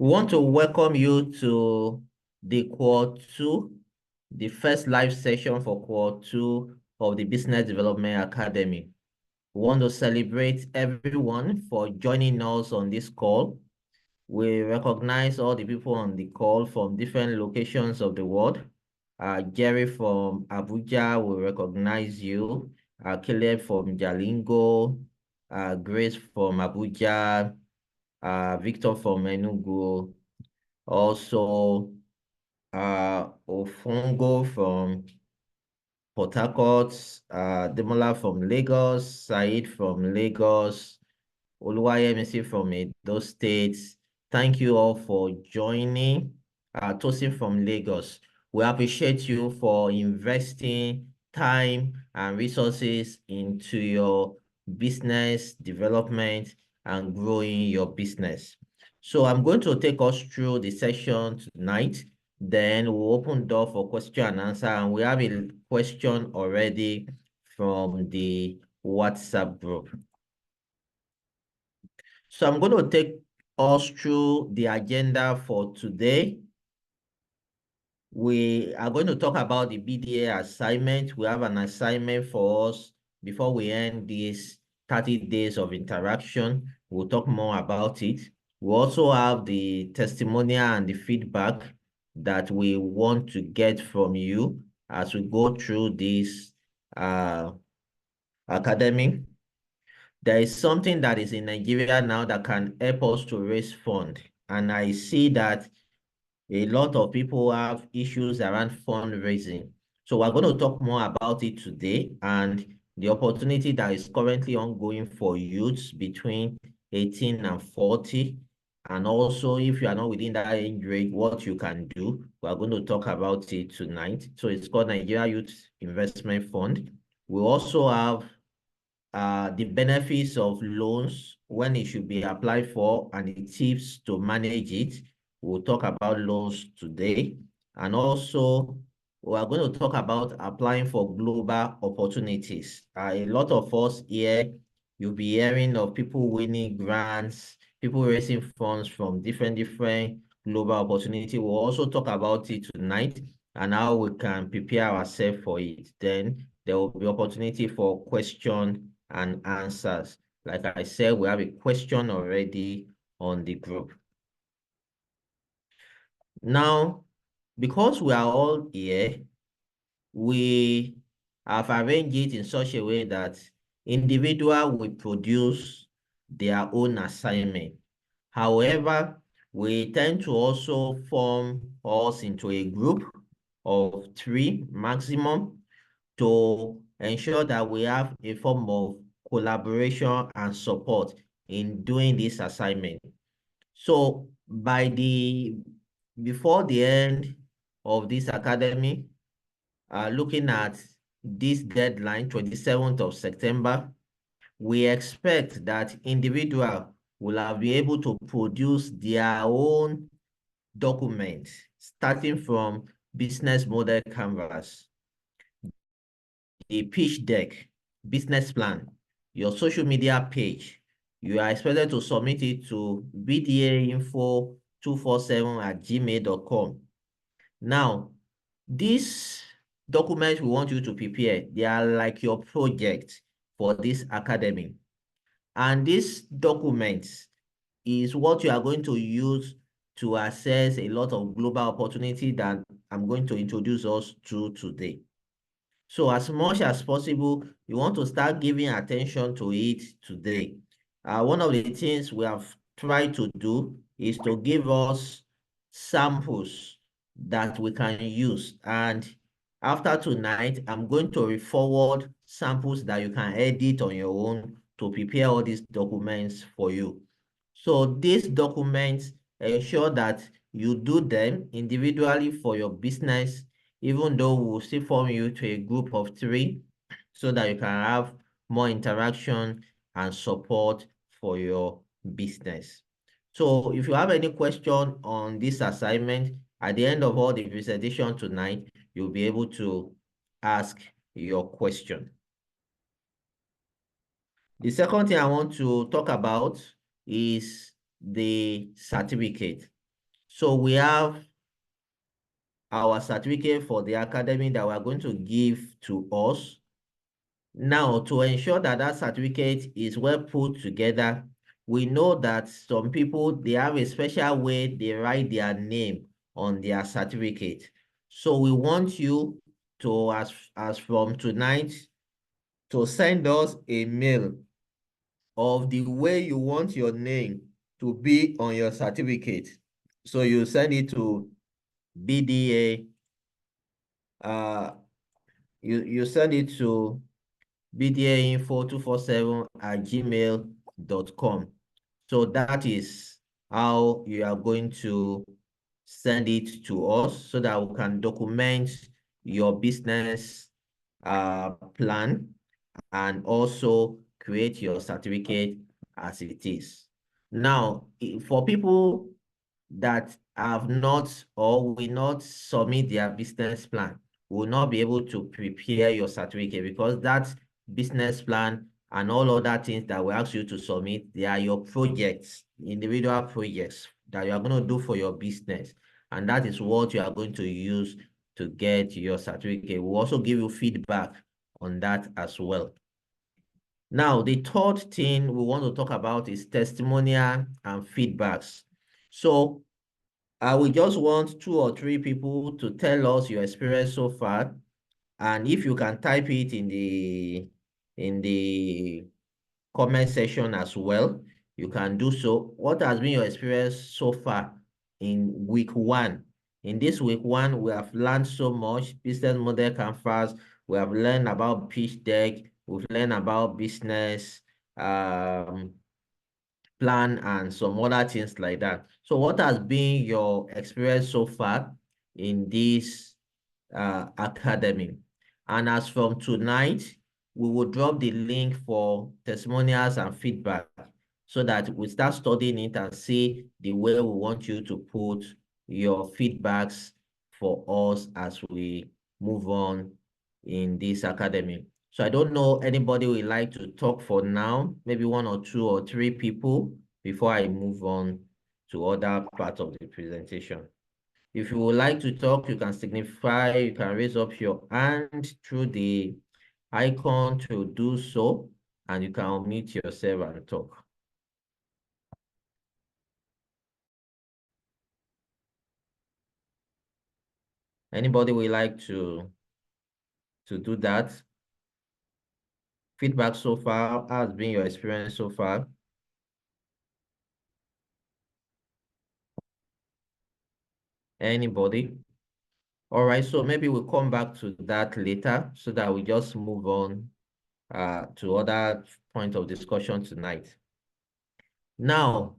We want to welcome you to the Cohort 2, the first live session for Cohort 2 of the Business Development Academy. We want to celebrate everyone for joining us on this call. We recognize all the people on the call from different locations of the world. Jerry from Abuja, we recognize you. Caleb from Jalingo, Grace from Abuja, Victor from Enugu, also Ofungo from Port Harcourt, Demola from Lagos, Said from Lagos, Oluwayemisi from Edo State. Thank you all for joining. Tosin from Lagos. We appreciate you for investing time and resources into your business development and growing your business. So I'm going to take us through the session tonight. Then we'll open door for question and answer. And we have a question already from the WhatsApp group. So I'm going to take us through the agenda for today. We are going to talk about the BDA assignment. We have an assignment for us before we end these 30 days of interaction. We'll talk more about it. We also have the testimonial and the feedback that we want to get from you as we go through this academic. There is something that is in Nigeria now that can help us to raise funds. And I see that a lot of people have issues around fundraising. So we're going to talk more about it today and the opportunity that is currently ongoing for youths between 18 and 40. And also, if you are not within that age range, what you can do. We're going to talk about it tonight. So it's called Nigeria Youth Investment Fund. We also have the benefits of loans, when it should be applied for, and the tips to manage it. We'll talk about loans today. And also, we are going to talk about applying for global opportunities. A lot of us here, you'll be hearing of people winning grants, people raising funds from different global opportunity. We'll also talk about it tonight and how we can prepare ourselves for it. Then there will be opportunity for question and answers. Like I said, we have a question already on the group. Now, because we are all here, we have arranged it in such a way that individual will produce their own assignment. However, we tend to also form us into a group of 3 maximum to ensure that we have a form of collaboration and support in doing this assignment. So before the end of this academy, looking at this deadline, 27th of September, we expect that individual will have been able to produce their own documents, starting from business model canvas, the pitch deck, business plan, your social media page. You are expected to submit it to bdainfo247@gmail.com. Now, these documents we want you to prepare, they are like your project for this academy. And these documents is what you are going to use to assess a lot of global opportunity that I'm going to introduce us to today. So as much as possible, you want to start giving attention to it today. One of the things we have tried to do is to give us samples that we can use. And after tonight, I'm going to forward samples that you can edit on your own to prepare all these documents for you. So these documents ensure that you do them individually for your business, even though we'll still form you to a group of 3 so that you can have more interaction and support for your business. So if you have any question on this assignment, at the end of all the presentation tonight, you'll be able to ask your question. The second thing I want to talk about is the certificate. So we have our certificate for the academy that we are going to give to us. Now, to ensure that that certificate is well put together, we know that some people, they have a special way they write their name on their certificate. So we want you to, as from tonight, to send us a mail of the way you want your name to be on your certificate. So you send it to BDA, you send it to bdainfo247@gmail.com. So that is how you are going to send it to us so that we can document your business plan and also create your certificate as it is. Now, for people that have not or will not submit their business plan, will not be able to prepare your certificate because that business plan and all other things that we ask you to submit, they are your projects, individual projects that you are going to do for your business. And that is what you are going to use to get your certificate. We'll also give you feedback on that as well. Now, the third thing we want to talk about is testimonial and feedbacks. So we just want 2 or 3 people to tell us your experience so far. And if you can type it in the comment section as well, you can do so. What has been your experience so far in week 1? In this week 1, we have learned so much. Business model canvas. We have learned about pitch deck. We've learned about business plan and some other things like that. So what has been your experience so far in this academy? And as from tonight, we will drop the link for testimonials and feedback so that we start studying it and see the way we want you to put your feedbacks for us as we move on in this academy. So I don't know anybody would like to talk for now, maybe 1 or 2 or 3 people before I move on to other parts of the presentation. If you would like to talk, you can signify, you can raise up your hand through the icon to do so, and you can unmute yourself and talk. Anybody would like to do that? Feedback so far, how has been your experience so far? Anybody? All right, so maybe we'll come back to that later so that we just move on to other point of discussion tonight. Now,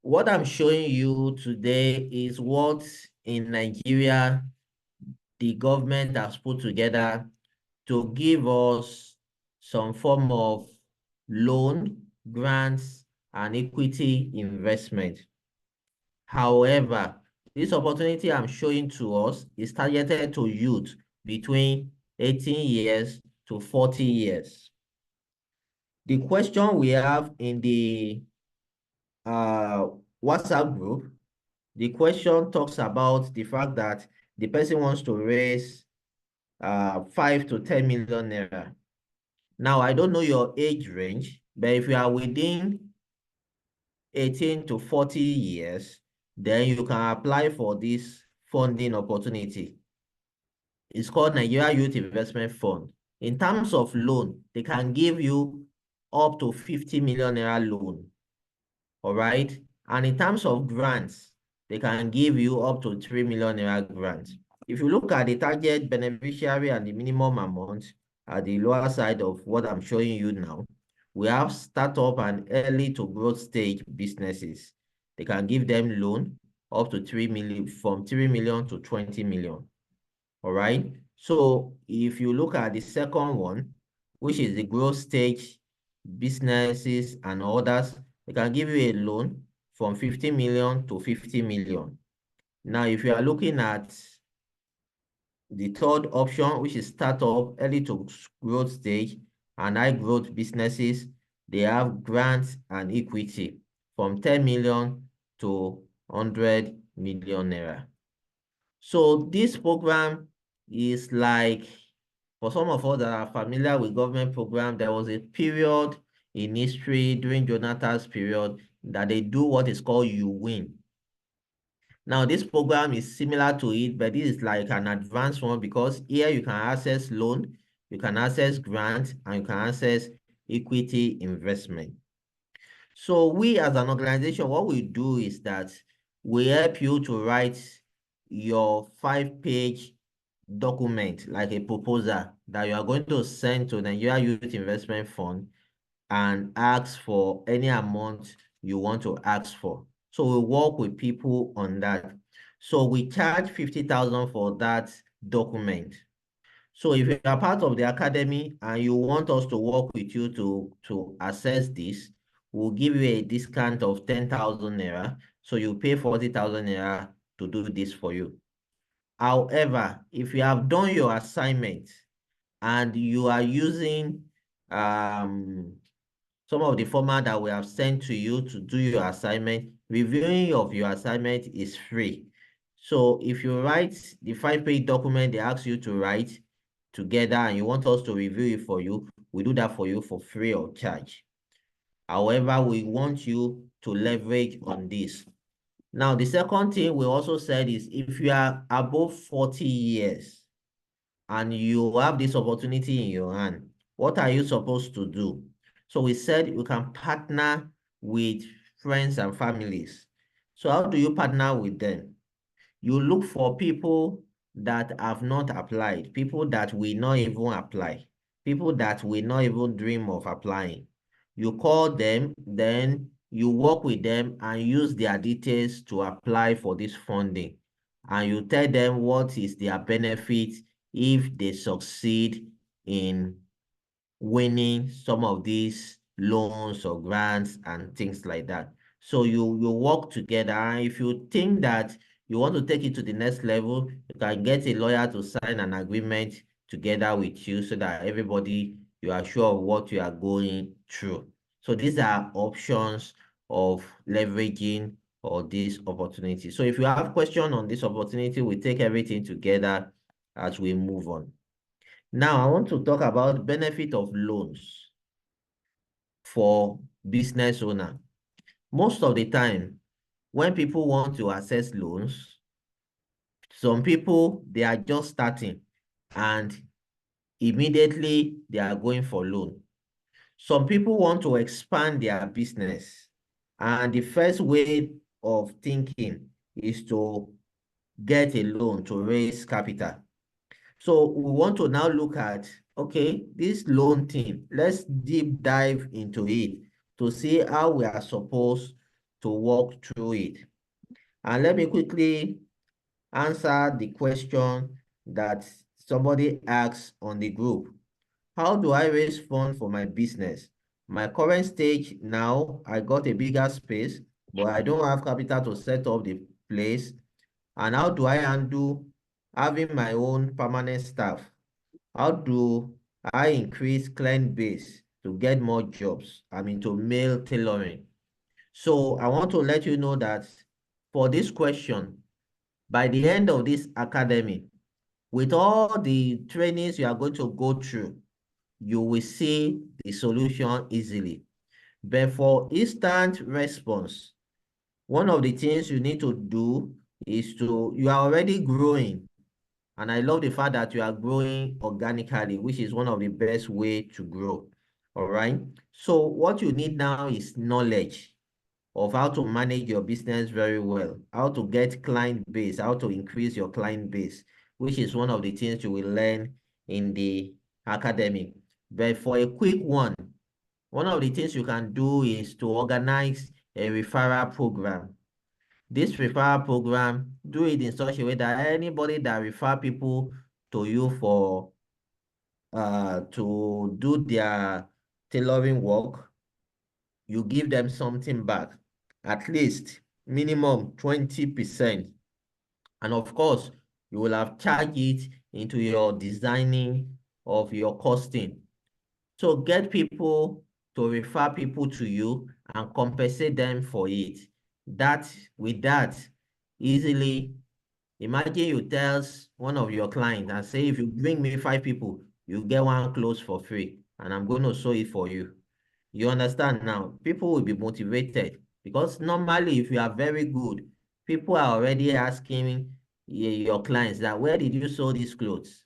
what I'm showing you today is what in Nigeria the government has put together to give us some form of loan, grants, and equity investment. However, this opportunity I'm showing to us is targeted to youth between 18 years to 40 years. The question we have in the WhatsApp group, the question talks about the fact that the person wants to raise 5 to 10 million naira. Now, I don't know your age range, but if you are within 18 to 40 years, then you can apply for this funding opportunity. It's called Nigeria Youth Investment Fund. In terms of loan, they can give you up to 50 million naira loan. All right. And in terms of grants, they can give you up to 3 million naira grants. If you look at the target beneficiary and the minimum amount at the lower side of what I'm showing you now, we have startup and early to growth stage businesses. They can give them loan up to 3 million, from 3 million to 20 million. All right. So if you look at the second one, which is the growth stage businesses and others, they can give you a loan from 50 million to 50 million. Now, if you are looking at the third option, which is startup, early to growth stage, and high growth businesses, they have grants and equity from 10 million to 100 million naira. So this program is like, for some of us that are familiar with government program, there was a period in history during Jonathan's period that they do what is called You Win. Now, this program is similar to it, but this is like an advanced one because here you can access loan, you can access grant, and you can access equity investment. So we as an organization, what we do is that we help you to write your 5-page document, like a proposal that you are going to send to Nigeria Youth Investment Fund and ask for any amount you want to ask for. So we work with people on that. So we charge 50,000 for that document. So if you are part of the academy and you want us to work with you to assess this, we'll give you a discount of 10,000 naira. So you pay 40,000 naira to do this for you. However, if you have done your assignment and you are using some of the format that we have sent to you to do your assignment, reviewing of your assignment is free. So if you write the 5-page document they ask you to write together and you want us to review it for you, we do that for you for free of charge. However, we want you to leverage on this. Now, the second thing we also said is if you are above 40 years and you have this opportunity in your hand, what are you supposed to do? So we said you can partner with friends and families. So how do you partner with them? You look for people that have not applied, people that will not even apply, people that will not even dream of applying. You call them, then you work with them and use their details to apply for this funding. And you tell them what is their benefit if they succeed in winning some of these loans or grants and things like that. So you work together. And if you think that you want to take it to the next level, you can get a lawyer to sign an agreement together with you so that everybody, you are sure of what you are going through. So these are options of leveraging or this opportunity. So if you have questions on this opportunity, we take everything together as we move on. Now, I want to talk about benefit of loans for business owner. Most of the time, when people want to access loans, some people, they are just starting and immediately they are going for loan. Some people want to expand their business, and the first way of thinking is to get a loan to raise capital. So we want to now look at, okay, this loan thing, let's deep dive into it to see how we are supposed to walk through it. And let me quickly answer the question that somebody asked on the group. How do I raise funds for my business? My current stage now, I got a bigger space, but I don't have capital to set up the place. And how do I handle having my own permanent staff? How do I increase client base to get more jobs? I mean, to mail tailoring. So I want to let you know that for this question, by the end of this academy, with all the trainings you are going to go through, you will see the solution easily. But for instant response, one of the things you need to do is you are already growing. And I love the fact that you are growing organically, which is one of the best way to grow. All right. So what you need now is knowledge of how to manage your business very well, how to get client base, how to increase your client base, which is one of the things you will learn in the academy. But for a quick one of the things you can do is to organize a referral program. This referral program, do it in such a way that anybody that refer people to you for to do their tailoring work, you give them something back, at least minimum 20%. And of course, you will have charged it into your designing of your costing. So get people to refer people to you and compensate them for it. With that, easily, imagine you tell one of your clients and say, if you bring me 5 people, you get one clothes for free, and I'm going to sew it for you. You understand now? People will be motivated because normally, if you are very good, people are already asking your clients that, where did you sew these clothes?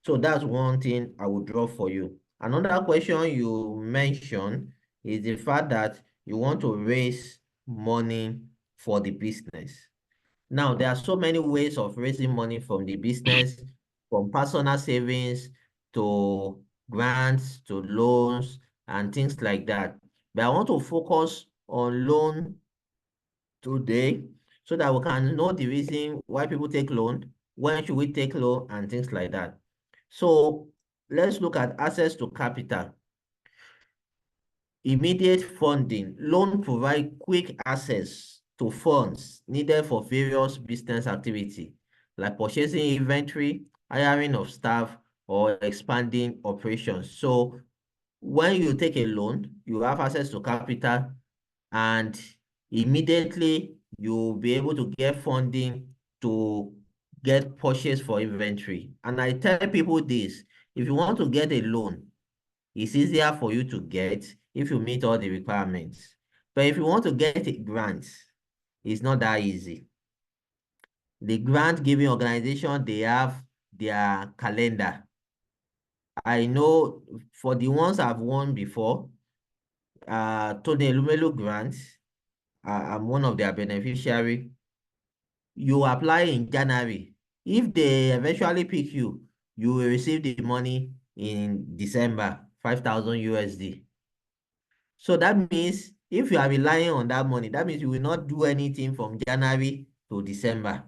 So that's one thing I would draw for you. Another question you mentioned is the fact that you want to raise money for the business. Now, there are so many ways of raising money from the business, from personal savings to grants to loans and things like that. But I want to focus on loan today so that we can know the reason why people take loan, when should we take loan, and things like that. So let's look at access to capital. Immediate funding. Loan provide quick access to funds needed for various business activity, like purchasing inventory, hiring of staff, or expanding operations. So when you take a loan, you have access to capital, and immediately you'll be able to get funding to get purchase for inventory. And I tell people this, if you want to get a loan, it's easier for you to get if you meet all the requirements. But if you want to get a grant, it's not that easy. The grant giving organization, they have their calendar. I know for the ones I've won before, Tony Elumelu grant, I'm one of their beneficiary. You apply in January. If they eventually pick you, you will receive the money in December, 5,000 USD. So that means if you are relying on that money, that means you will not do anything from January to December.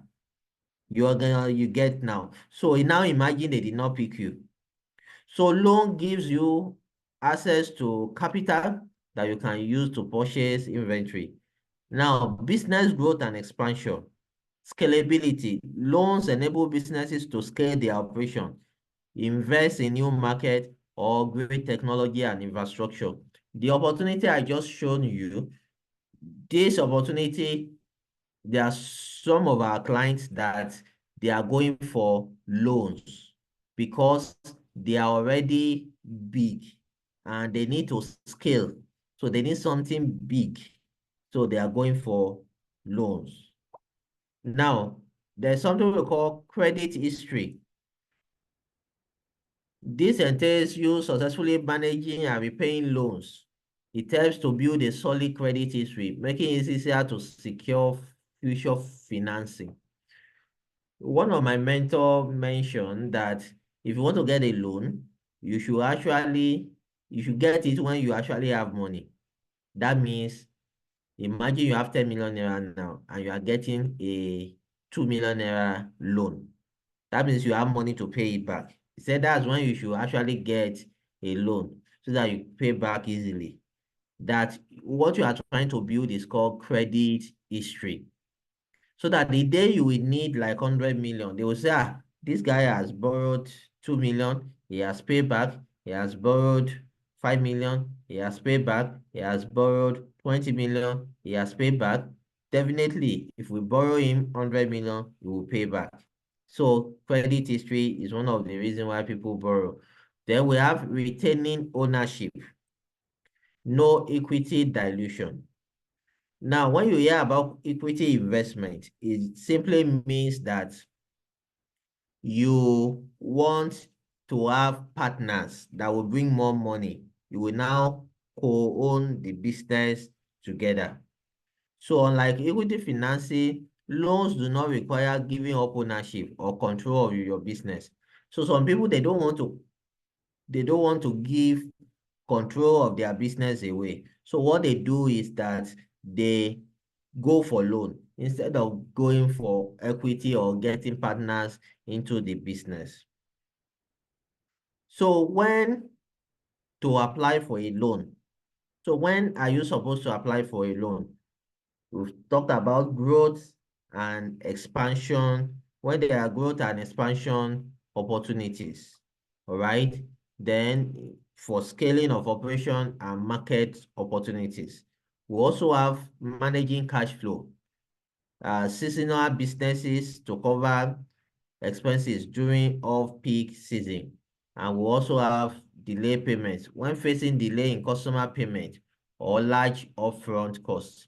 You get now. So now imagine they did not pick you. So loan gives you access to capital that you can use to purchase inventory. Now, business growth and expansion. Scalability. Loans enable businesses to scale their operation, invest in new market, or great technology and infrastructure. The opportunity I just shown you, this opportunity, there are some of our clients that they are going for loans because they are already big and they need to scale. So they need something big. So they are going for loans. Now, there's something we call credit history. This entails you successfully managing and repaying loans. It helps to build a solid credit history, making it easier to secure future financing. One of my mentors mentioned that if you want to get a loan, you should get it when you actually have money. That means, imagine you have 10 million naira now and you are getting a 2 million naira loan. That means you have money to pay it back. He said that's when you should actually get a loan so that you pay back easily. That what you are trying to build is called credit history. So that the day you will need like 100 million, they will say, this guy has borrowed 2 million, he has paid back, he has borrowed 5 million, he has paid back, he has borrowed 20 million, he has paid back. Definitely, if we borrow him 100 million, he will pay back. So credit history is one of the reasons why people borrow. Then we have retaining ownership, no equity dilution. Now, when you hear about equity investment, it simply means that you want to have partners that will bring more money. You will now co-own the business together. So unlike equity financing, loans do not require giving up ownership or control of your business. So some people, they don't want to give control of their business away. So what they do is that they go for loan instead of going for equity or getting partners into the business. So when to apply for a loan? So when are you supposed to apply for a loan? We've talked about growth and expansion, when there are growth and expansion opportunities, all right? Then for scaling of operation and market opportunities. We also have managing cash flow, seasonal businesses to cover expenses during off-peak season. And we also have delay payments when facing delay in customer payment or large upfront costs.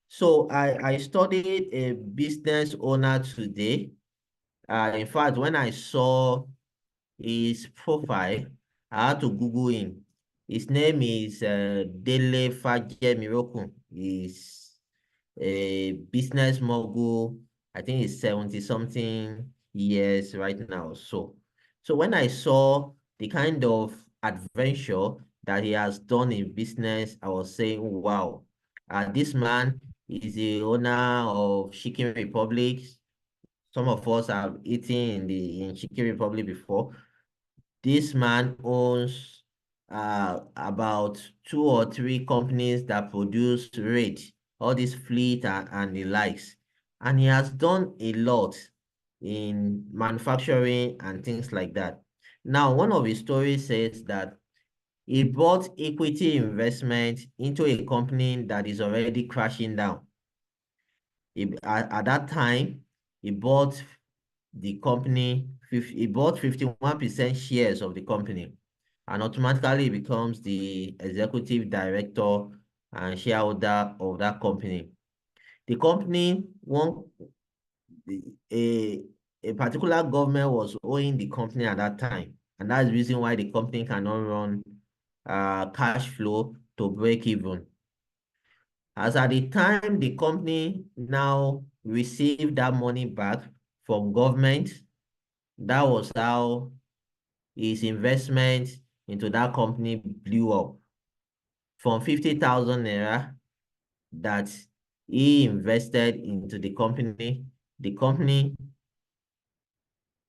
So I studied a business owner today. In fact, when I saw his profile, I had to Google him. His name is Dele Fajemiroku. He's a business mogul. I think he's 70 something years right now. So when I saw the kind of adventure that he has done in business, I was saying, wow, this man is the owner of Chicken Republic. Some of us have eaten in Chicken Republic before. This man owns about 2 or 3 companies that produce rate, all these fleet and the likes. And he has done a lot in manufacturing and things like that. Now, one of his stories says that he bought equity investment into a company that is already crashing down. At that time, he bought the company, he bought 51% shares of the company and automatically becomes the executive director and shareholder of that company. The company, a, a particular government was owing the company at that time. And that's the reason why the company cannot run cash flow to break even. As at the time the company now received that money back from government, that was how his investment into that company blew up from 50,000 naira that he invested into the company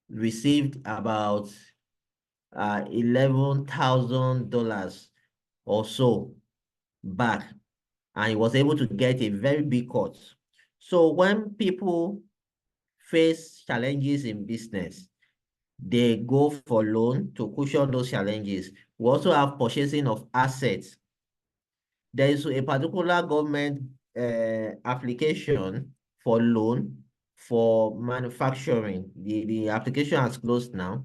received about $11,000 or so back, and he was able to get a very big cut. So when people face challenges in business, they go for loan to cushion those challenges. We also have purchasing of assets. There is a particular government application for loan for manufacturing. The application has closed now.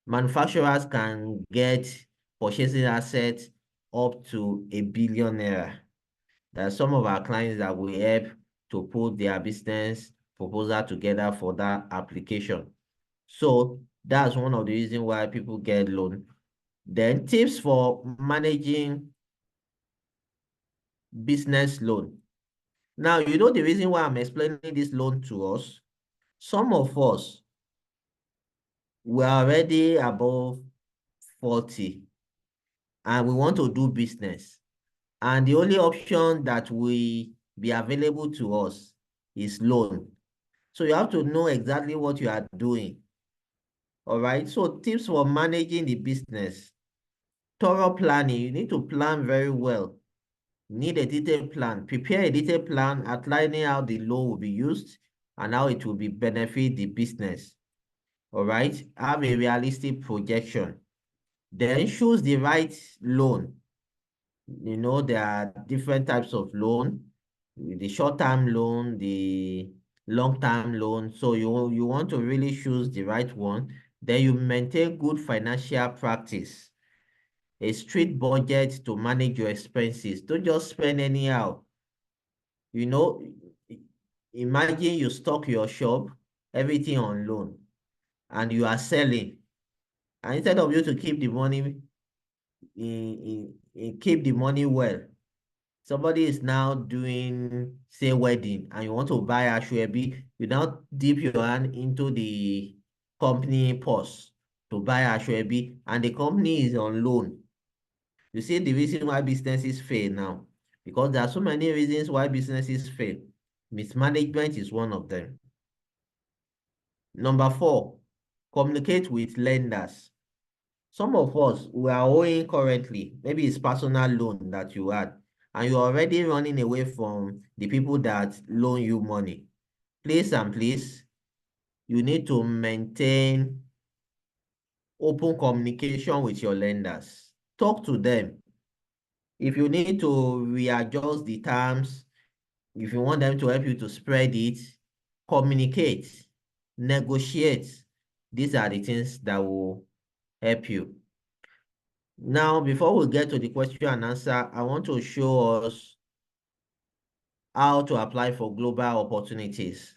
Manufacturers can get purchasing assets up to R1 billion. There are some of our clients that will help to put their business proposal together for that application. So that's one of the reasons why people get loan. Then tips for managing business loan. Now, you know the reason why I'm explaining this loan to us? Some of us were already above 40 and we want to do business. And the only option that will be available to us is loan. So you have to know exactly what you are doing. All right. So tips for managing the business. Thorough planning. You need to plan very well. You need a detailed plan. Prepare a detailed plan outlining how the loan will be used and how it will be benefit the business. All right. Have a realistic projection. Then choose the right loan. You know, there are different types of loan. The short-term loan, the long-term loan. So you want to really choose the right one. Then you maintain good financial practice. A strict budget to manage your expenses. Don't just spend anyhow. You know, imagine you stock your shop, everything on loan, and you are selling. And instead of you to keep the money keep the money well, somebody is now doing, say, wedding, and you want to buy a Ashwebi, you now dip your hand into the company purse to buy a Ashwebi, and the company is on loan. You see the reason why businesses fail now, because there are so many reasons why businesses fail. Mismanagement is one of them. Number 4, communicate with lenders. Some of us, we are owing currently, maybe it's personal loan that you had, and you're already running away from the people that loan you money. Please and please, you need to maintain open communication with your lenders. Talk to them. If you need to readjust the terms, if you want them to help you to spread it, communicate, negotiate. These are the things that will help you. Now, before we get to the question and answer, I want to show us how to apply for global opportunities.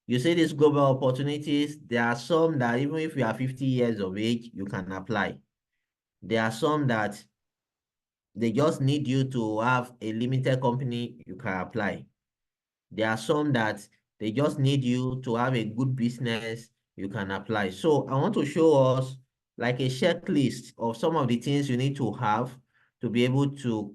You see these global opportunities, there are some that even if you are 50 years of age, you can apply. There are some that they just need you to have a limited company, you can apply. There are some that they just need you to have a good business, you can apply. So I want to show us like a checklist of some of the things you need to have to be able to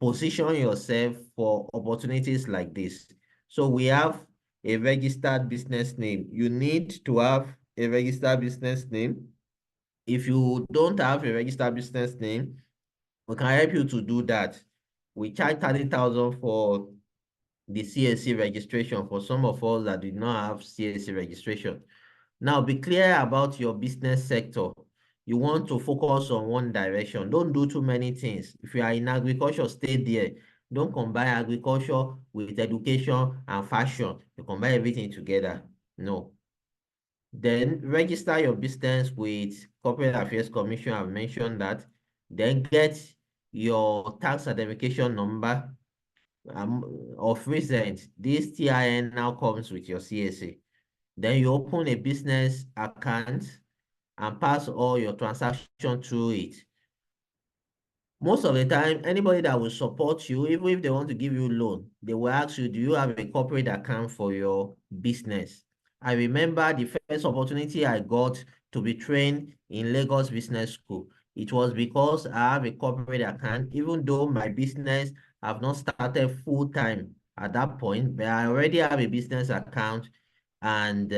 position yourself for opportunities like this. So we have a registered business name. You need to have a registered business name. If you don't have a registered business name, we can help you to do that. We charge 30,000 for the CSC registration for some of us that did not have CSC registration. Now, be clear about your business sector. You want to focus on one direction. Don't do too many things. If you are in agriculture, stay there. Don't combine agriculture with education and fashion. You combine everything together. No. Then register your business with Corporate Affairs Commission. I've mentioned that. Then get your tax identification number. Of recent, this TIN now comes with your CSA. Then you open a business account and pass all your transactions through it. Most of the time, anybody that will support you, even if they want to give you loan, they will ask you, do you have a corporate account for your business? I remember the first opportunity I got to be trained in Lagos Business School. It was because I have a corporate account, even though my business have not started full time at that point, but I already have a business account, and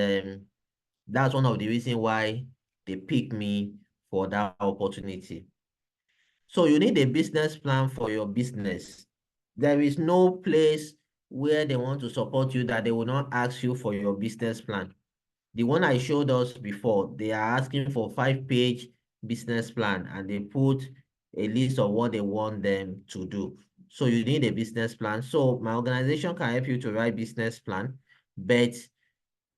that's one of the reasons why they picked me for that opportunity. So you need a business plan for your business. There is no place where they want to support you that they will not ask you for your business plan. The one I showed us before, they are asking for 5-page business plan and they put a list of what they want them to do. So you need a business plan. So my organization can help you to write business plan, but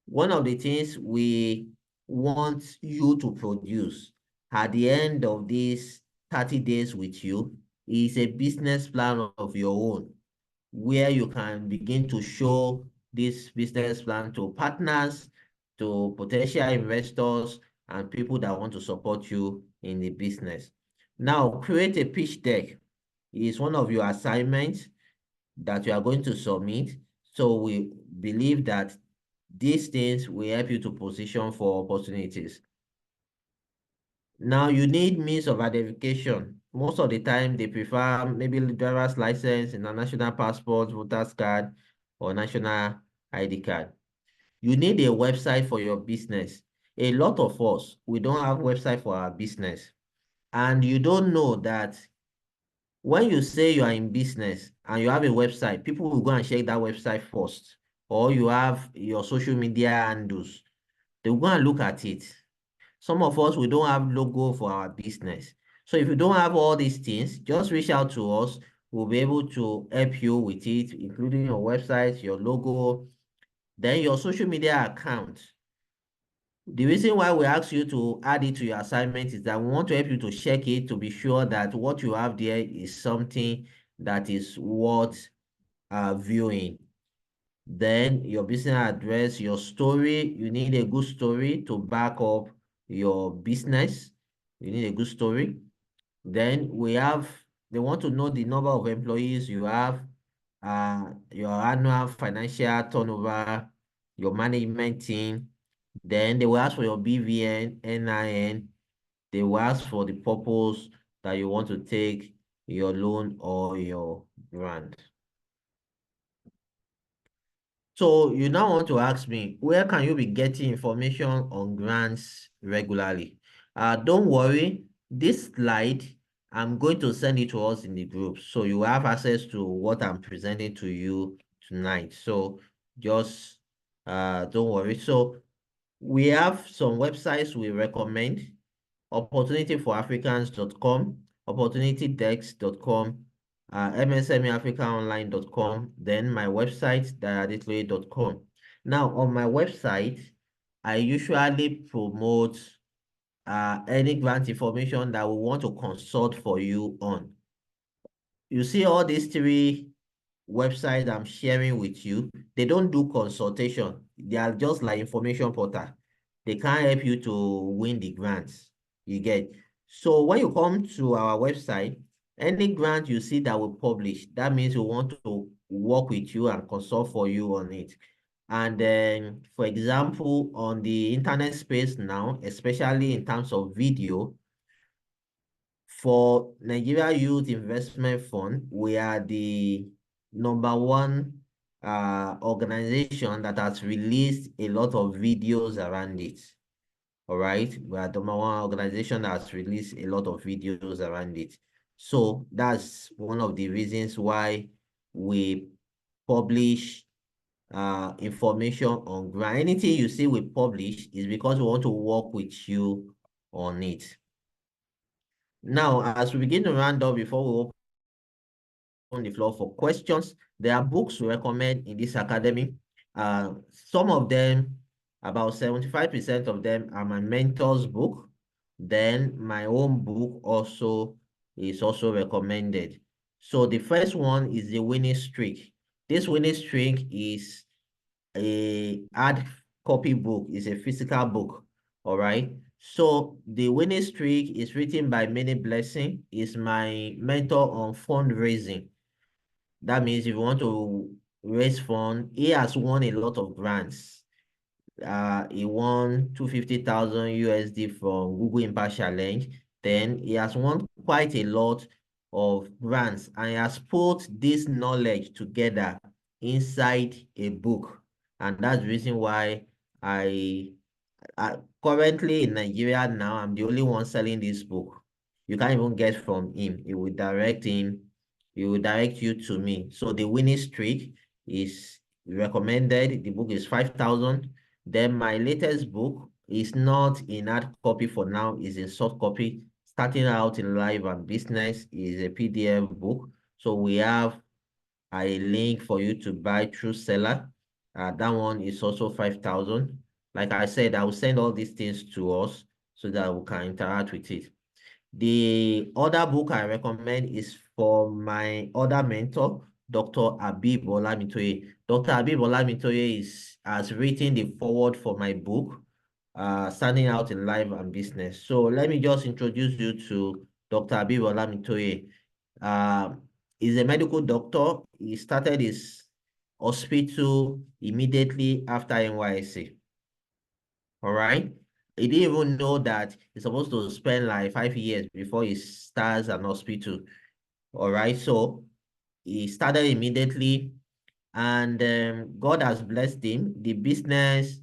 one of the things we want you to produce at the end of these 30 days with you is a business plan of your own, where you can begin to show this business plan to partners, to potential investors, and people that want to support you in the business. Now, create a pitch deck is one of your assignments that you are going to submit. So we believe that these things will help you to position for opportunities. Now, you need means of identification. Most of the time, they prefer maybe driver's license, international passport, voter's card, or national ID card. You need a website for your business. A lot of us, we don't have website for our business. And you don't know that when you say you are in business and you have a website, people will go and check that website first. Or you have your social media handles. They will go and look at it. Some of us, we don't have logo for our business. So if you don't have all these things, just reach out to us. We'll be able to help you with it, including your website, your logo, then your social media account. The reason why we ask you to add it to your assignment is that we want to help you to check it to be sure that what you have there is something that is worth viewing. Then your business address, your story, you need a good story to back up your business. You need a good story. Then they want to know the number of employees you have, your annual financial turnover, your management team. Then they will ask for your BVN, NIN. They will ask for the purpose that you want to take your loan or your grant. So you now want to ask me, where can you be getting information on grants regularly? Don't worry, this slide, I'm going to send it to us in the group. So you have access to what I'm presenting to you tonight. So just don't worry. So we have some websites we recommend: opportunityforafricans.com, opportunitydex.com, msmeafricaonline.com, then my website, dayoadetiloye.com. Now, on my website, I usually promote any grant information that we want to consult for you on. You see all these three websites I'm sharing with you, they don't do consultation. They are just like information portal. They can't help you to win the grants you get. So when you come to our website, any grant you see that we publish, that means we want to work with you and consult for you on it. And then, for example, on the internet space now, especially in terms of video, for Nigeria Youth Investment Fund, we are the #1 organization that has released a lot of videos around it. All right, we are the #1 organization that has released a lot of videos around it. So that's one of the reasons why we publish information on grant. Anything you see we publish is because we want to work with you on it. Now, as we begin to round up before we open the floor for questions, there are books we recommend in this academy. Some of them, about 75% of them, are my mentor's book. Then my own book also is also recommended. So the first one is The Winning Streak. This Winning Streak is a hard copy book, is a physical book. All right. So The Winning Streak is written by Many Blessing, is my mentor on fundraising. That means if you want to raise fund, he has won a lot of grants. He won 250,000 USD from Google Impact Challenge. Then he has won quite a lot of grants, and he has put this knowledge together inside a book. And that's the reason why I currently in Nigeria now, I'm the only one selling this book. You can't even get from him. He will direct you to me. So The Winning Streak is recommended. The book is 5,000. Then my latest book is not in hard copy for now, is in soft copy. Starting Out in Life and Business is a PDF book. So we have a link for you to buy through seller. That one is also 5,000. Like I said, I will send all these things to us so that we can interact with it. The other book I recommend is for my other mentor, Dr. Habib Olamitoye. Dr. Habib Olamitoye has written the foreword for my book, Standing Out in Life and Business. So let me just introduce you to Dr. Habib Olamitoye. Uh, he's a medical doctor. He started his hospital immediately after NYSC. All right. He didn't even know that he's supposed to spend like 5 years before he starts an hospital. All right. So he started immediately, and God has blessed him. The business,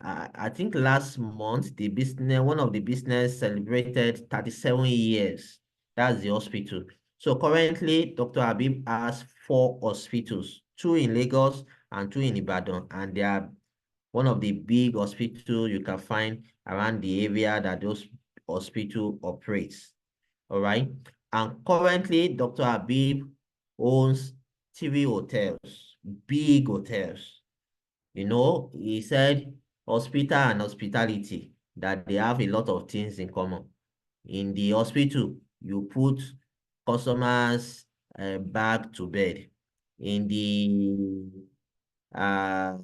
I think last month, one of the business celebrated 37 years. That's the hospital. So currently, Dr. Habib has 4 hospitals, 2 in Lagos and 2 in Ibadan, and they are one of the big hospitals you can find around the area that those hospital operates. All right. And currently, Dr. Habib owns 3 hotels, big hotels. You know, he said hospital and hospitality, that they have a lot of things in common. In the hospital, you put customers back to bed. In the uh,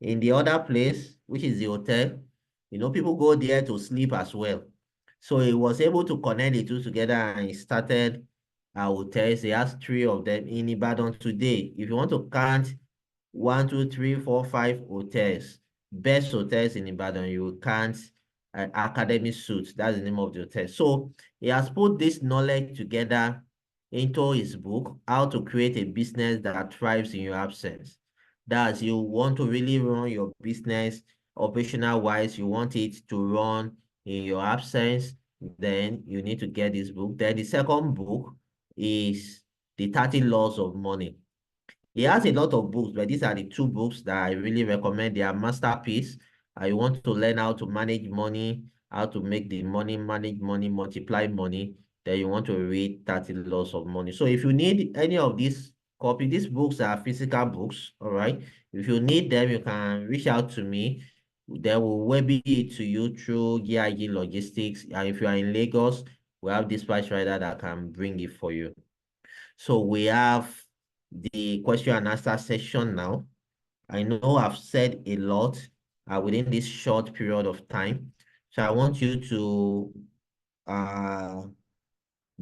in the other place, which is the hotel, you know, people go there to sleep as well. So he was able to connect the two together, and he started hotels. He has 3 of them in Ibadan today. If you want to count 1, 2, 3, 4, 5 hotels, best hotels in Ibadan, you count Academy Suites. That's the name of the hotel. So he has put this knowledge together into his book, How to Create a Business That Thrives in Your Absence. That's, you want to really run your business operational wise, you want it to run in your absence, then you need to get this book. Then the second book is The 30 Laws of Money. He has a lot of books, but these are the 2 books that I really recommend. They are masterpiece. I want to learn how to manage money, how to make the money, manage money, multiply money. then you want to read 30 Laws of Money. So if you need any of these copy, these books are physical books, all right? If you need them, you can reach out to me. They will web it to you through GIG Logistics. And if you are in Lagos, we have dispatch rider that can bring it for you. So we have the question and answer session now. I know I've said a lot within this short period of time. So I want you to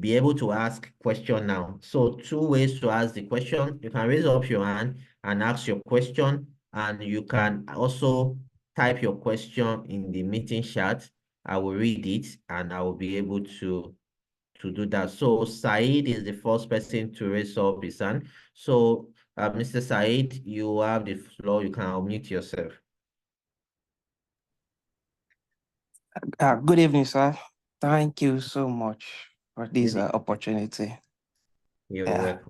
be able to ask question now. So two ways to ask the question. You can raise up your hand and ask your question, and you can also type your question in the meeting chat. I will read it and I will be able to do that. So Said is the first person to raise up his hand. So Mr. Said, you have the floor. You can unmute yourself. Good evening, sir. Thank you so much for this opportunity. You're welcome.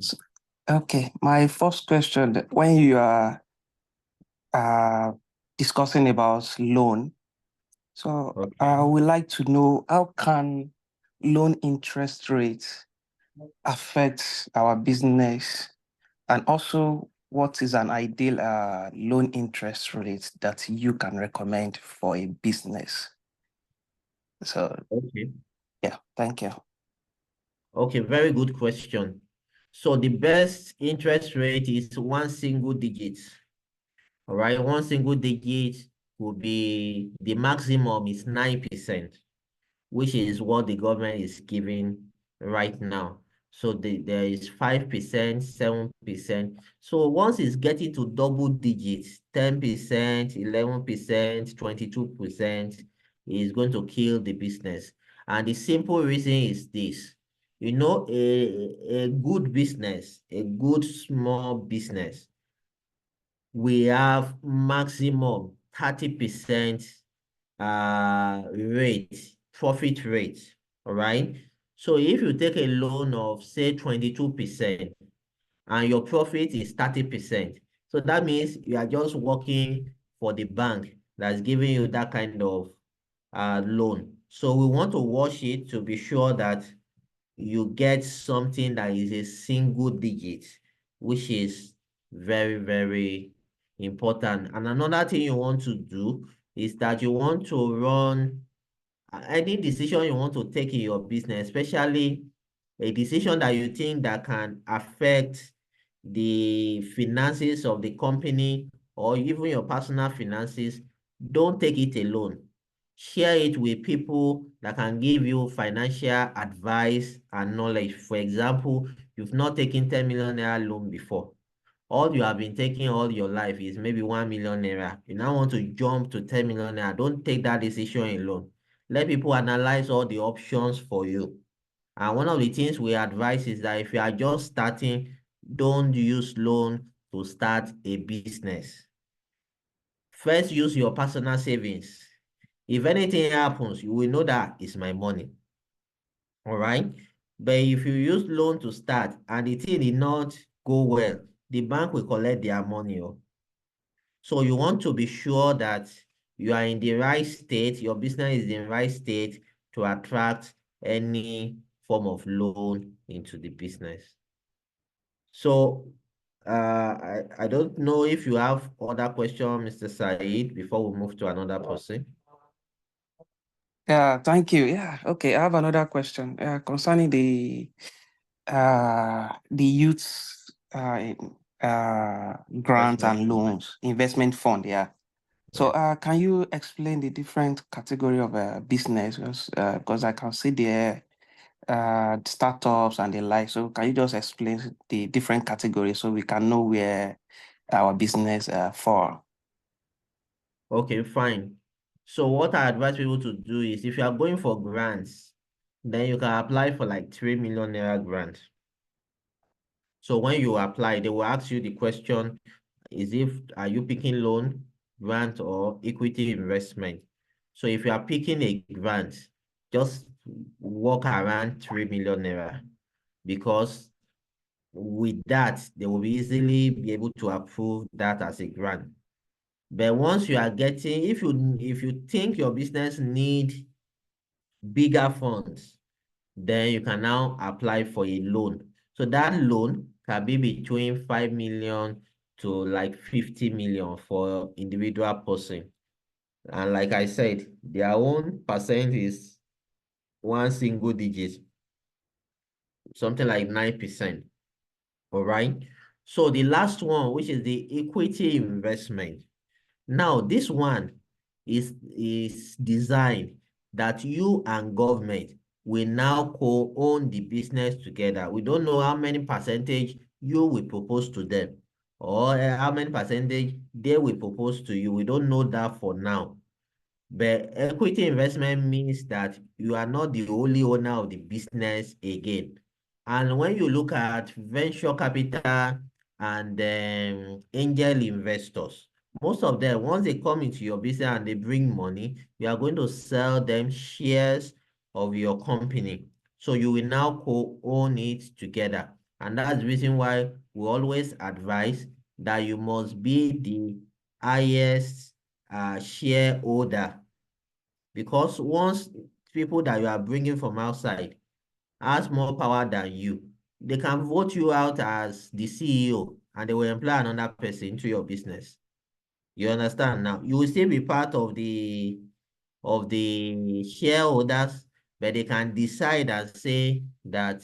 Okay, my first question, when you are discussing about loan, so Okay. I would like to know how can loan interest rates affect our business, and also what is an ideal loan interest rate that you can recommend for a business? So, Okay. yeah, thank you. Okay, very good question. So the best interest rate is one single digit. All right, one single digit will be the maximum is 9%, which is what the government is giving right now. So there is 5%, 7%. So once it's getting to double digits, 10%, 11%, 22%, is going to kill the business. And the simple reason is this. You know, a good business, a good small business, we have maximum 30% profit rate, all right? So if you take a loan of say 22% and your profit is 30%, so that means you are just working for the bank that's giving you that kind of loan. So we want to watch it to be sure that you get something that is a single digit, which is very, very important. And another thing you want to do is that you want to run any decision you want to take in your business, especially a decision that you think that can affect the finances of the company or even your personal finances, don't take it alone. Share it with people that can give you financial advice and knowledge. For example, you've not taken 10 million naira loan before. All you have been taking all your life is maybe 1 million naira. You now want to jump to 10 million naira. Don't take that decision alone. Let people analyze all the options for you. And one of the things we advise is that if you are just starting, don't use loan to start a business. First, use your personal savings. If anything happens, you will know that it's my money. All right? But if you use loan to start and the thing did not go well, the bank will collect their money. So you want to be sure that you are in the right state, your business is in the right state to attract any form of loan into the business. So I don't know if you have other questions, Mr. Said, before we move to another person. Yeah, thank you. Yeah, okay. I have another question concerning the youth grant and loans investment fund. Yeah. So can you explain the different category of business? Because I can see the startups and the like. So can you just explain the different categories so we can know where our business fall? Okay, fine. So what I advise people to do is if you are going for grants, then you can apply for like 3 million naira grant. So when you apply, they will ask you the question, are you picking loan, grant, or equity investment? So if you are picking a grant, just walk around 3 million naira because with that, they will easily be able to approve that as a grant. But once you are getting, if you think your business need bigger funds, then you can now apply for a loan. So that loan can be between 5 million to like 50 million for individual person. And like I said, their own percent is one single digit, something like 9%. All right. So the last one, which is the equity investment. Now, this one is designed that you and government will now co-own the business together. We don't know how many percentage you will propose to them or how many percentage they will propose to you. We don't know that for now. But equity investment means that you are not the only owner of the business again. And when you look at venture capital and angel investors, most of them, once they come into your business and they bring money, you are going to sell them shares of your company. So you will now co-own it together. And that's the reason why we always advise that you must be the highest shareholder, because once people that you are bringing from outside has more power than you, they can vote you out as the CEO and they will employ another person into your business. You understand now? You will still be part of the shareholders, but they can decide and say that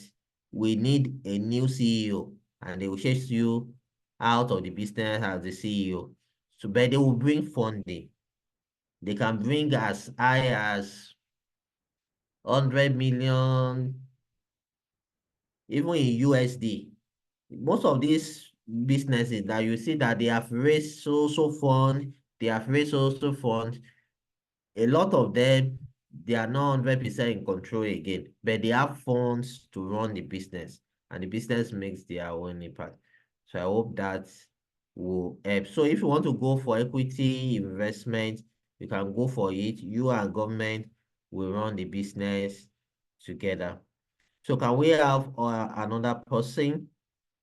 we need a new CEO and they will chase you out of the business as the CEO. So, but they will bring funding. They can bring as high as 100 million, even in USD. Most of these businesses that you see that they have raised so fund, they have raised so fund, a lot of them, they are not 100% in control again, but they have funds to run the business and the business makes their own impact. So I hope that will help. So if you want to go for equity investment, you can go for it. You and government will run the business together. So can we have another person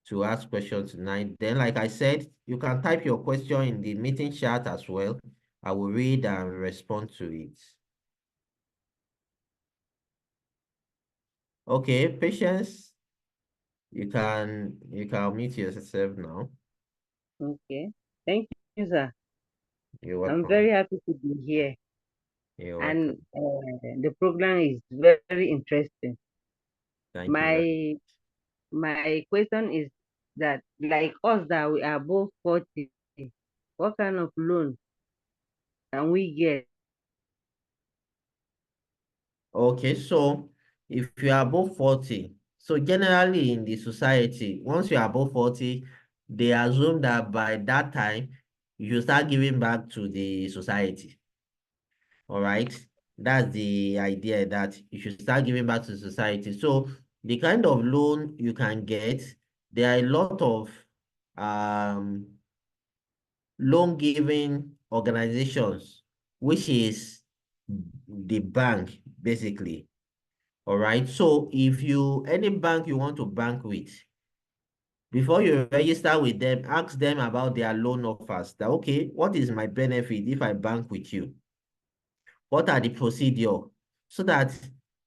to ask questions tonight? Then, like I said, you can type your question in the meeting chat as well. I will read and respond to it. Okay, Patience, you can mute yourself now. Okay. Thank you, sir. You're I'm very welcome. happy to be here. You're And welcome. the program is very interesting. Thank you very My my question is that, like us that we are both 40, what kind of loan can we get? Okay, so if you are above 40, so generally in the society, once you are above 40, they assume that by that time you start giving back to the society. All right. That's the idea, that you should start giving back to society. So the kind of loan you can get, there are a lot of um loan giving organizations, which is the bank basically. All right. So if you any bank you want to bank with, before you register with them, ask them about their loan offers. That okay, what is my benefit if I bank with you? What are the procedure, so that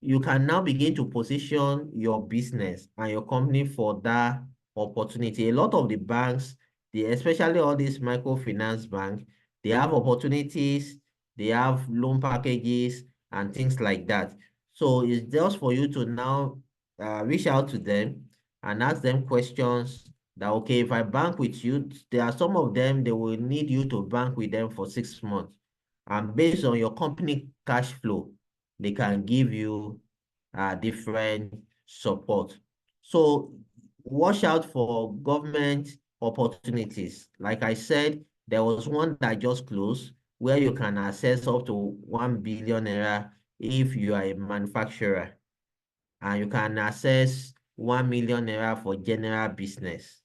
you can now begin to position your business and your company for that opportunity. A lot of the banks, especially all these microfinance banks, they have opportunities, they have loan packages and things like that. So it's just for you to now reach out to them and ask them questions that, okay, if I bank with you, there are some of them, they will need you to bank with them for 6 months. And based on your company cash flow, they can give you different support. So watch out for government opportunities. Like I said, there was one that just closed where you can access up to 1 billion naira if you are a manufacturer, and you can access 1 million naira for general business.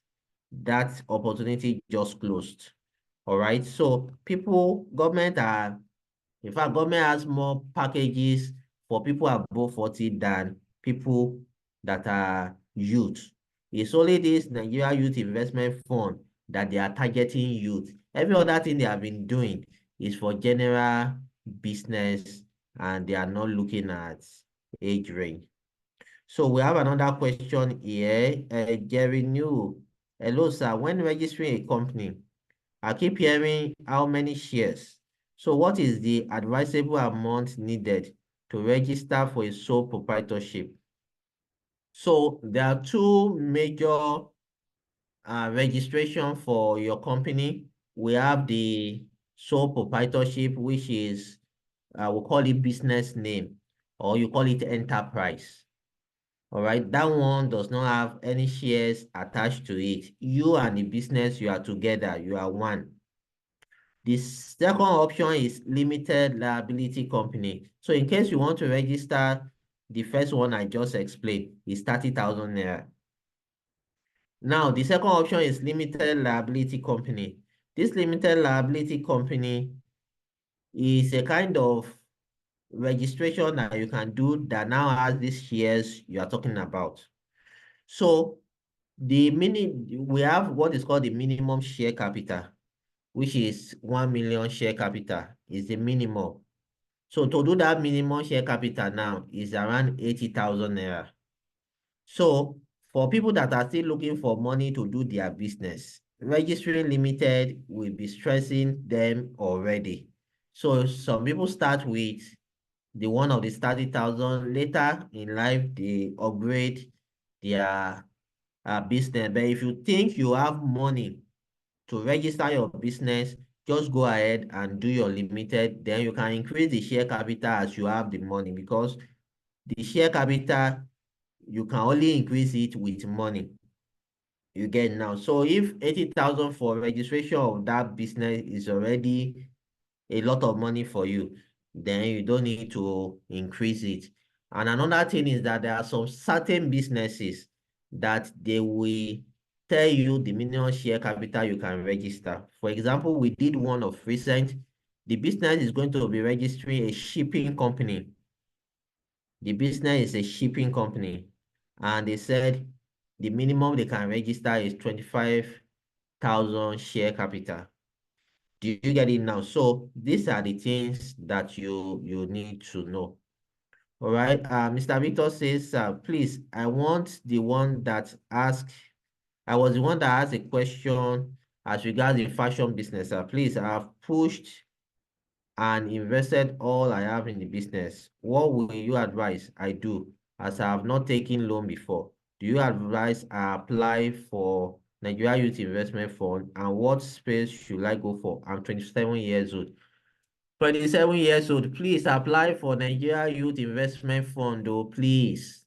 That opportunity just closed. All right. So government are in fact, government has more packages for people above 40 than people that are youth. It's only this Nigeria Youth Investment Fund that they are targeting youth. Every other thing they have been doing is for general business, and they are not looking at age range. So we have another question here. Jerry New. Hello, sir. When registering a company, I keep hearing how many shares. So what is the advisable amount needed to register for a sole proprietorship? So there are two major registration for your company. We have the sole proprietorship, which is, we call it business name, or you call it enterprise. All right, that one does not have any shares attached to it. You and the business, you are together, you are one. The second option is limited liability company. So in case you want to register, the first one I just explained is 30,000 naira. Now, the second option is limited liability company. This limited liability company is a kind of registration that you can do that now has these shares you are talking about. So we have what is called the minimum share capital, which is 1 million share capital is the minimum. So to do that minimum share capital now is around 80,000 naira. So for people that are still looking for money to do their business, registering limited will be stressing them already. So some people start with the one of the 30,000. Later in life, they upgrade their business. But if you think you have money to register your business, just go ahead and do your limited. Then you can increase the share capital as you have the money, because the share capital, you can only increase it with money you get now. So if 80,000 for registration of that business is already a lot of money for you, then you don't need to increase it. And another thing is that there are some certain businesses that they will tell you the minimum share capital you can register. For example, we did one of recent. The business is going to be registering a shipping company. The business is a shipping company, and they said the minimum they can register is 25,000 share capital. Do you get it now? So these are the things that you need to know. All right. Mr. Victor says, please, I want the one that asked, I was the one that asked a question as regards the fashion business. Please, I have pushed and invested all I have in the business. What will you advise I do, as I have not taken loan before? Do you advise I apply for Nigeria Youth Investment Fund, and what space should I go for? I'm 27 years old. 27 years old, please apply for Nigeria Youth Investment Fund, oh, please.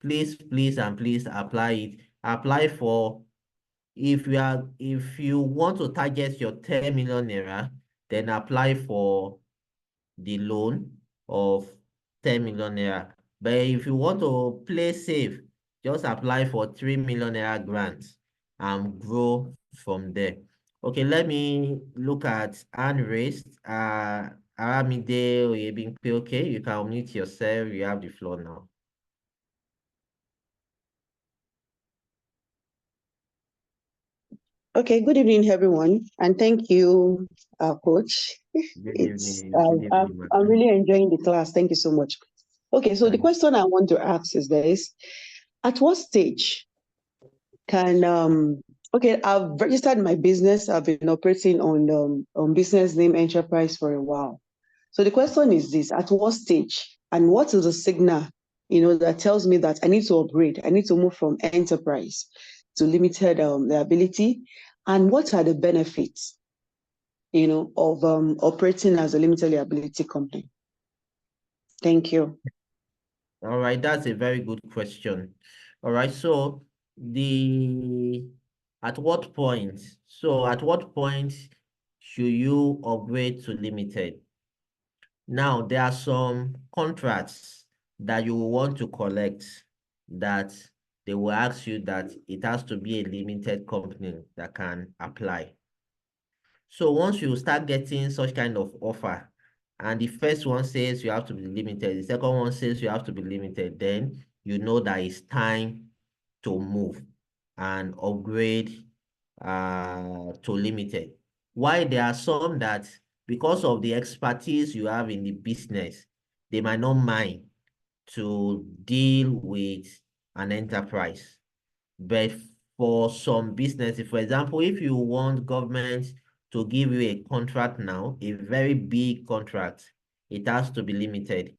Please, please, and please apply it. Apply for, if you want to target your 10 million naira, then apply for the loan of 10 million naira. But if you want to play safe, just apply for 3 million naira grants and grow from there. Okay, let me look at hand raised. Aramide Oyebimpe, okay, you can unmute yourself. You have the floor now. Okay, good evening, everyone, and thank you, Coach. Good It's evening. Good evening, I'm madam. really enjoying the class. Thank you so much. Okay, so the question I want to ask is this: at what stage can okay, I've registered my business. I've been operating on business name enterprise for a while. So the question is this: at what stage, and what is the signal, that tells me that I need to upgrade, I need to move from enterprise to limited liability, and what are the benefits, of operating as a limited liability company? Thank you. All right, that's a very good question. All right, so at what point? So at what point should you upgrade to limited? Now, there are some contracts that you will want to collect that they will ask you that it has to be a limited company that can apply. So once you start getting such kind of offer, and the first one says you have to be limited, the second one says you have to be limited, then you know that it's time to move and upgrade to limited. Why there are some that, because of the expertise you have in the business, they might not mind to deal with an enterprise. But for some businesses, for example, if you want government to give you a contract now, a very big contract, it has to be limited.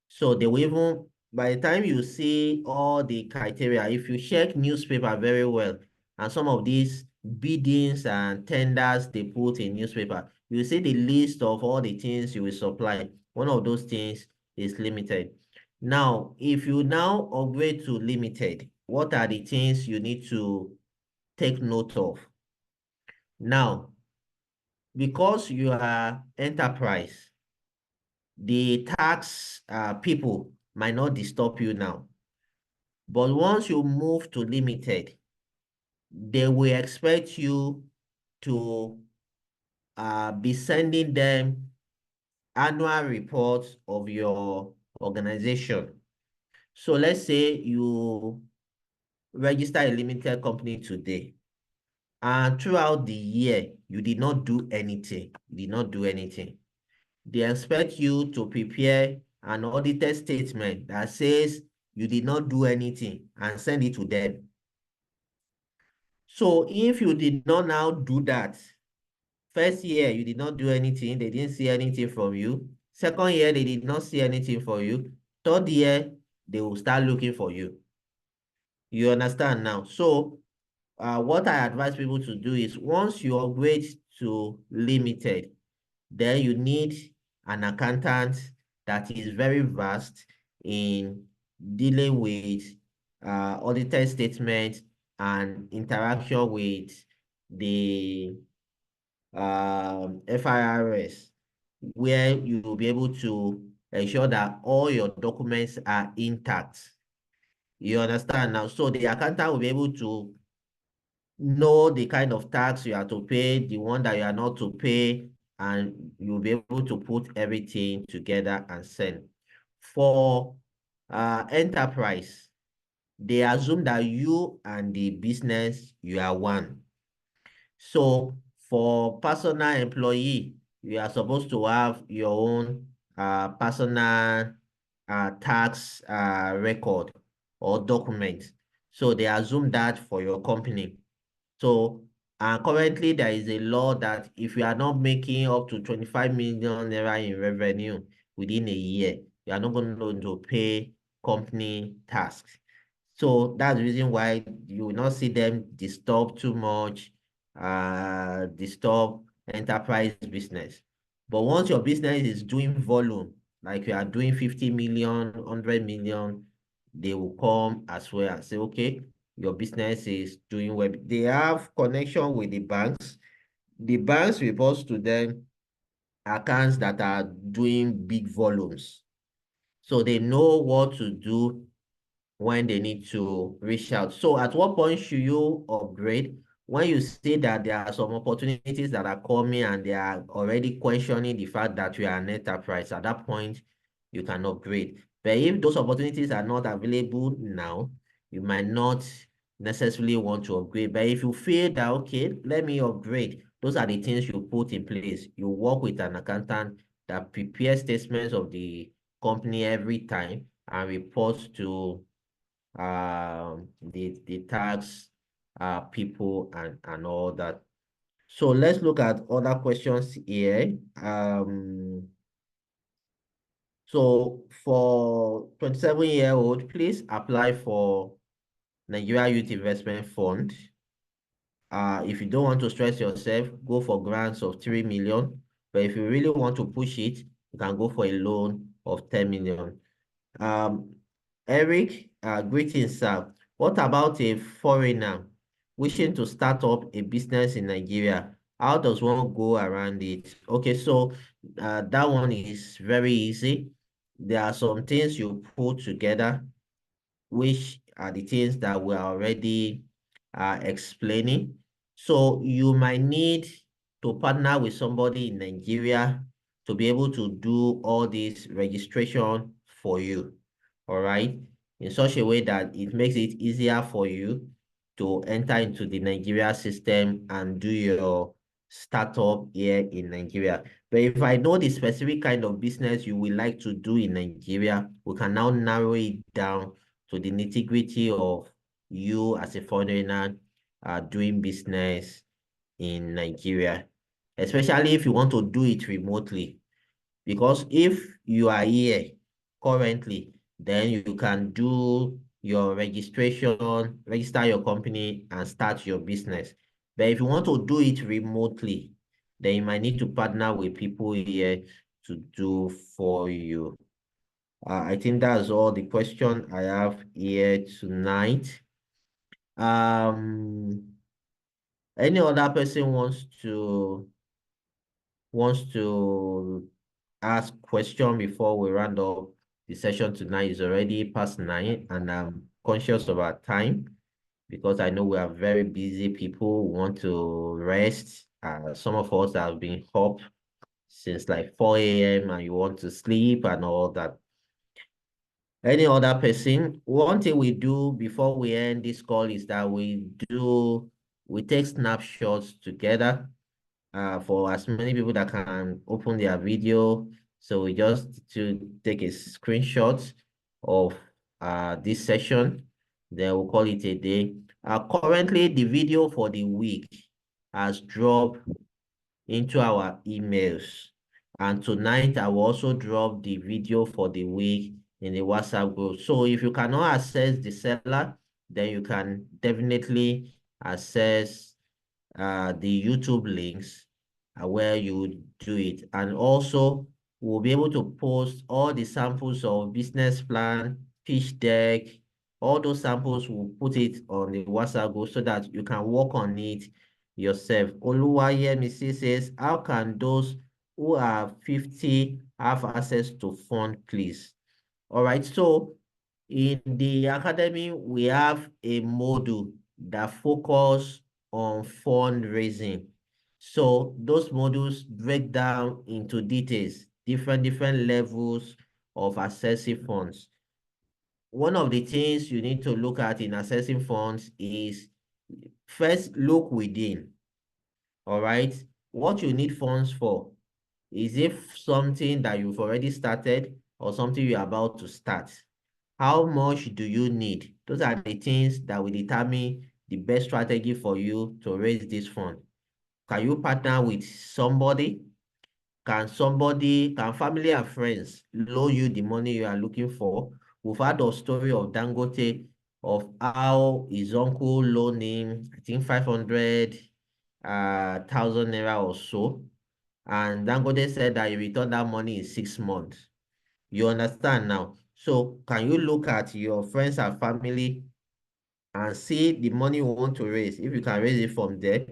So they will even, by the time you see all the criteria, if you check newspaper very well, and some of these biddings and tenders they put in newspaper, you see the list of all the things you will supply. One of those things is limited. Now, if you now upgrade to limited, what are the things you need to take note of? Now, because you are enterprise, the tax people might not disturb you now. But once you move to limited, they will expect you to be sending them annual reports of your organization. So let's say you register a limited company today, and throughout the year, you did not do anything. You did not do anything. They expect you to prepare an audited statement that says you did not do anything and send it to them. So if you did not now do that, first year you did not do anything, they didn't see anything from you. Second year, they did not see anything for you. Third year, they will start looking for you. You understand now? So what I advise people to do is once you upgrade to limited, then you need an accountant that is very vast in dealing with audited statements and interaction with the FIRS, where you will be able to ensure that all your documents are intact. You understand now? So the accountant will be able to know the kind of tax you are to pay, the one that you are not to pay, and you'll be able to put everything together and send. For enterprise, they assume that you and the business, you are one. So for personal employee, you are supposed to have your own personal tax record or document. So they assume that for your company. So currently there is a law that if you are not making up to 25 million naira in revenue within a year, you are not going to pay company tax. So that's the reason why you will not see them disturb too much, disturb enterprise business. But once your business is doing volume, like you are doing 50 million, 100 million, they will come as well and say, okay, your business is doing well. They have connection with the banks. The banks report to them accounts that are doing big volumes. So they know what to do when they need to reach out. So at what point should you upgrade? When you see that there are some opportunities that are coming and they are already questioning the fact that you are an enterprise, at that point, you can upgrade. But if those opportunities are not available now, you might not necessarily want to upgrade. But if you feel that, okay, let me upgrade, those are the things you put in place. You work with an accountant that prepares statements of the company every time and reports to the tax people and all that. So let's look at other questions here. So for 27-year-old, please apply for Nigeria Youth Investment Fund. If you don't want to stress yourself, go for grants of 3 million. But if you really want to push it, you can go for a loan of 10 million. Eric, greetings, sir. What about a foreigner wishing to start up a business in Nigeria? How does one go around it? Okay, so that one is very easy. There are some things you put together, which are the things that we are already explaining. So you might need to partner with somebody in Nigeria to be able to do all this registration for you, all right? In such a way that it makes it easier for you to enter into the Nigeria system and do your startup here in Nigeria. But if I know the specific kind of business you would like to do in Nigeria, we can now narrow it down to the nitty-gritty of you as a foreigner doing business in Nigeria, especially if you want to do it remotely. Because if you are here currently, then you can do your registration, register your company and start your business. But if you want to do it remotely, then you might need to partner with people here to do for you. I think that's all the question I have here tonight. Any other person wants to ask question before we round up the session tonight? Is already past 9 and I'm conscious of our time because I know we are very busy people who want to rest. Some of us have been up since like 4 a.m. and you want to sleep and all that. Any other person? One thing we do before we end this call is that we take snapshots together for as many people that can open their video. So we just to take a screenshot of this session, then we'll call it a day. Currently, the video for the week has dropped into our emails. And tonight, I will also drop the video for the week in the WhatsApp group. So if you cannot access the seller, then you can definitely access the YouTube links where you would do it. And also, we'll be able to post all the samples of business plan, pitch deck, all those samples, we'll put it on the WhatsApp group so that you can work on it yourself. Oluwayemisi says, how can those who are 50 have access to fund, please? All right, so in the academy, we have a module that focus on fundraising. So those modules break down into details, different levels of accessing funds. One of the things you need to look at in accessing funds is first look within. All right, what you need funds for. Is it something that you've already started or something you're about to start? How much do you need? Those are the things that will determine the best strategy for you to raise this fund. Can you partner with somebody? Can family and friends loan you the money you are looking for? We've had a story of Dangote of how his uncle loaned him, I think 500,000 naira or so. And Dangote said that he returned that money in 6 months. You understand now? So can you look at your friends and family and see the money you want to raise, if you can raise it from there?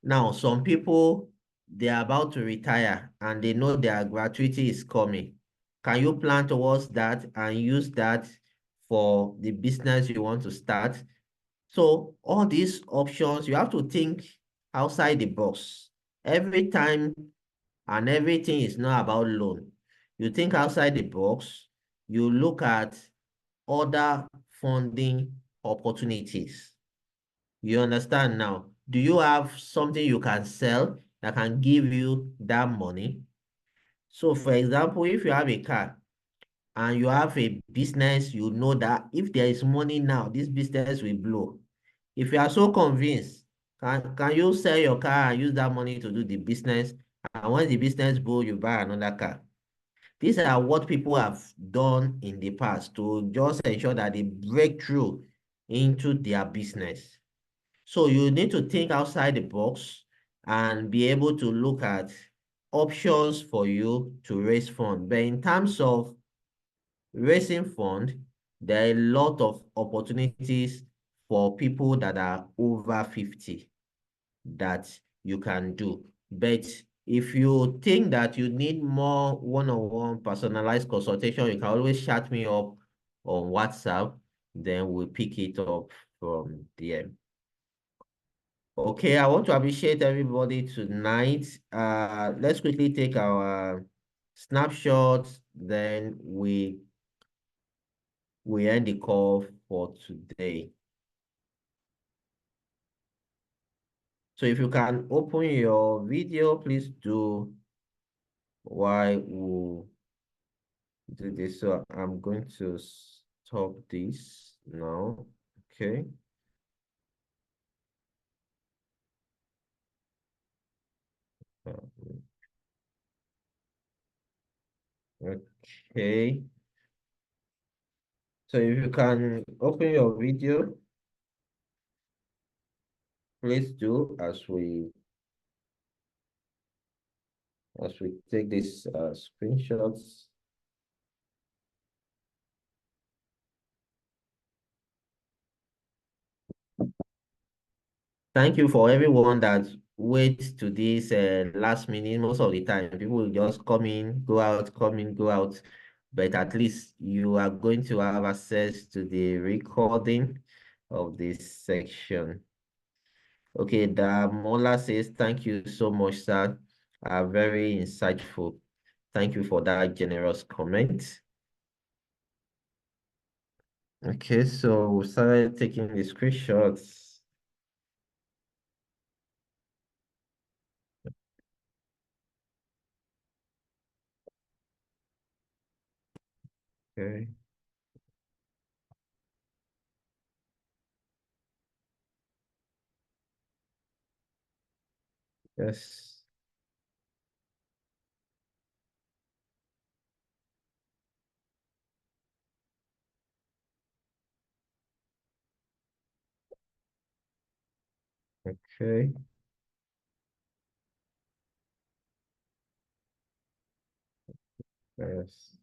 Now, some people, they're about to retire and they know their gratuity is coming. Can you plan towards that and use that for the business you want to start? So all these options, you have to think outside the box. Every time and everything is not about loan. You think outside the box, you look at other funding opportunities. You understand now? Do you have something you can sell that can give you that money? So for example, if you have a car and you have a business, you know that if there is money now, this business will blow. If you are so convinced, can you sell your car and use that money to do the business? And once the business grows, you buy another car. These are what people have done in the past to just ensure that they break through into their business. So you need to think outside the box and be able to look at options for you to raise funds. But in terms of raising fund, there are a lot of opportunities for people that are over 50 that you can do. But if you think that you need more one-on-one personalized consultation, you can always chat me up on WhatsApp, then we'll pick it up from there. Okay, I want to appreciate everybody tonight. Let's quickly take our snapshots, then we end the call for today. So if you can open your video, please do while we do this. So I'm going to stop this now. Okay. Okay. So if you can open your video, please do as we take these screenshots. Thank you for everyone that waits to this last minute. Most of the time, people will just come in, go out, come in, go out. But at least you are going to have access to the recording of this section. Okay, Damola says, thank you so much, sir. Very insightful. Thank you for that generous comment. Okay, so we started taking the screenshots. Okay. Yes. Okay. Yes.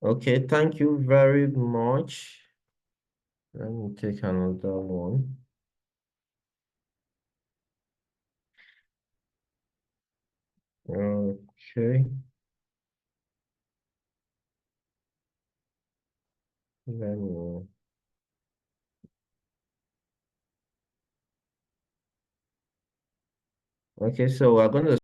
Okay, thank you very much. Let me take another one. Okay. Let me. Okay, so we're going to